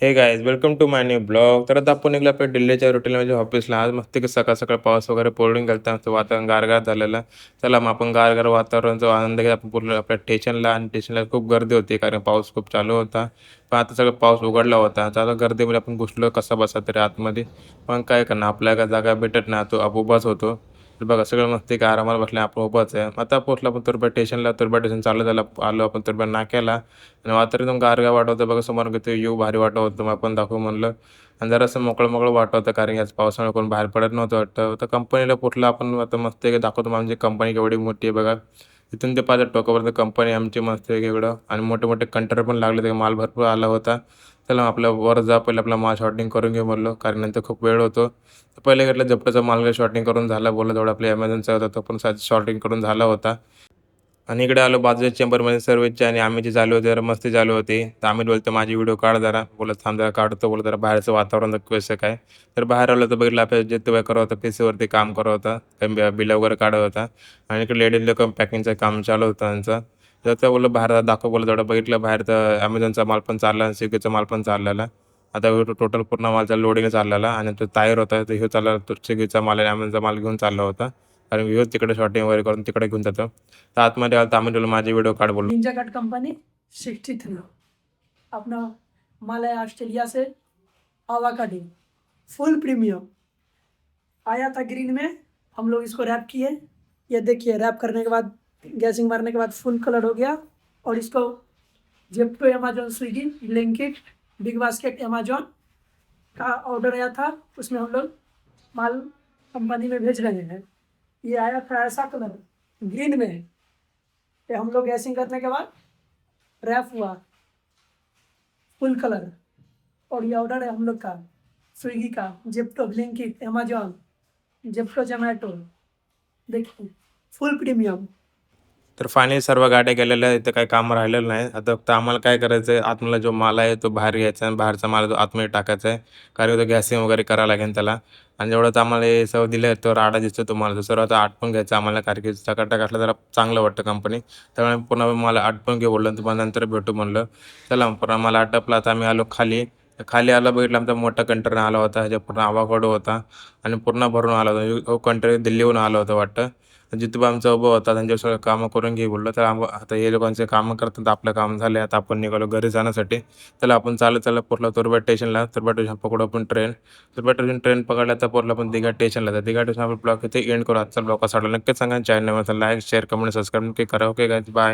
हे guys welcome to my new blog. तर आता आपण निघलो आपल्या दिल्लीच्या रुटीन म्हणजे ऑफिसला. आज मस्त की सकाळ सकाळ पाऊस वगैरे पडून गेला होता. वातावरण गारगार झालेलं. चला मग आपण गारगार वातावरणाचा आनंद घेत आपण पूर्ण आपल्या स्टेशनला. आणि स्टेशनला खूप गर्दी होती कारण पाऊस खूप चालू होता. पण आता सगळं पाऊस उघडला होता. तर आता गर्दीमध्ये आपण घुसलो कसा बसा तरी आतमध्ये. पण काय करणार आपल्याला जागा भेटत नाही, तो उभाच होतो. तर बघा सगळं मस्त की आरामाला बसले आपण उभाच आहे. आता पोहोचलो आपण तुर्बा स्टेशनला. तुर्बा स्टेशन चालू झालं, आलो आपण तुर्बा नाक्याला. आणि वातावरण एकदम गारगार वाटत होतं. बघा समोर किती व्ह्यू भारी वाटत होतं. मग आपण दाखवू म्हणलं. आणि जरासं मोकळं-मोकळं वाटत होतं कारण याच पावसामुळे कोण बाहेर पडत नव्हतं वाटतं. तर कंपनीला कुठलं आपण आता मस्त आहे दाखवतो म्हणजे कंपनी केवढी मोठी आहे बघा. इथून ते पाहिजे टोकापर्यंत कंपनी आमची मस्त आहे एवढं. आणि मोठे-मोठे कंटेनर पण लागले, ते माल भरपूर आला होता. चला आपलं वर जा, पहिलं आपला माल शॉर्टिंग करून घेऊ म्हणलो कारण नंतर खूप वेळ होतो. तर पहिले घेतलं झेप्टोचा माल शॉर्टिंग करून झाला. बोललं तेवढा आपल्या Amazonचा होता तो पण शॉर्टिंग करून झाला होता. आणि इकडे आलो बाजूच्या चेंबरमध्ये सर्व्हिसची आणि आम्ही जे चालू होते जरा मस्ती चालू होती. तर आम्ही बोलतो माझी व्हिडिओ काढ जरा. बोलत थांब जरा काढतो. बोलत जरा बाहेरचं वातावरण कसं काय. तर बाहेर आलो तर बघितलं आपल्या जे तो करत होता पीसीवरती काम करत होता. काही बिलं वगैरे काढत होता. आणि इकडे लेडीज लोकं पॅकिंगचं काम चालू होतं त्यांचं. तर ते बोललं बाहेर दाखव. बोललं तेवढं बघितलं बाहेर तर Amazonचा माल पण चालला आणि स्विगीचा माल पण चाललेला. आता टोटल पूर्ण मालचा लोडिंग चाललेला आणि तो टायर होता तर ह्यो चालला तो स्विगीचा माल आणि Amazonचा माल घेऊन चालला होता. कारण ह्योच तिकडे शॉर्टिंग वगैरे करून तिकडे घेऊन जातो. तर आतमध्ये आलो तर आम्ही बोललो माझी व्हिडिओ काढ बोललो. निंजा कट कंपनी 63 अपना माल है ऑस्ट्रेलिया से आवाकाडो फुल प्रीमियम आया था ग्रीन में। हम लोग इसको रैप किए, ये देखिए रैप करने के बाद गैसिंग मारने के बाद फुल कलर हो गया। और इसको Zepto Amazon Swiggy Blinkit big basket Amazon का ऑर्डर आया था, उसमें हम लोग माल कंपनी में भेज रहे हैं। ये आया था ऐसा कलर ग्रीन में, ये हम लोग गैसिंग करने के बाद रैप हुआ फुल कलर। और ये ऑर्डर है हम लोग का स्विगी का, Zepto Blinkit Amazon Zepto Zomato, देखिए फुल प्रीमियम। तर फायनली सर्व गाड्या गेलेल्या आहेत. इथं काही काम राहिलेलं नाही. आता फक्त आम्हाला काय करायचं आहे, आतमधला जो माल आहे तो बाहेर घ्यायचा आणि बाहेरचा माल जो आतमध्ये टाकायचा आहे. कारण तो गॅसिंग वगैरे करावं लागेल त्याला. आणि जेवढं आम्हाला हे सर्व दिलं आहे तो राडा दिसतो तुम्हाला. सर्व आता आटपून घ्यायचं आम्हाला कारण की चकाटक असलं जरा चांगलं वाटतं कंपनी. त्यामुळे पुन्हा मला आटपून घे बोललं, तुम्हाला नंतर भेटू म्हणलं. चला पुन्हा मला आटपला तर आम्ही आलो खाली. खाली आलं बघितलं आमचा मोठा कंटेनर आला होता. ह्याच्यात पूर्ण आवाकाडो होता आणि पूर्ण भरून आला होता. तो कंटेनर दिल्लीहून आला होता वाटतं. जिथं पण आमचा उभा होता त्यांच्या सगळं कामं करून घे बोललो. तर आता हे लोकांचे कामं करतात आपलं काम झालं. आता आपण निघालो घरी जाण्यासाठी. चला आपण चालत चालत पोहोचलो तुर्भा स्टेशनला. तुर्भा स्टेशन पकडू आपण ट्रेन. तुर्भा स्टेशन ट्रेन पकडला तर पोहोचलो आपण दिघा स्टेशनला. तर दिघा स्टेशन आपण ब्लॉग इथे एंड करू. आजचा ब्लॉग कसा वाटला नक्कीच सांगा. Channel like share comment subscribe नक्की करा. Okay guys bye.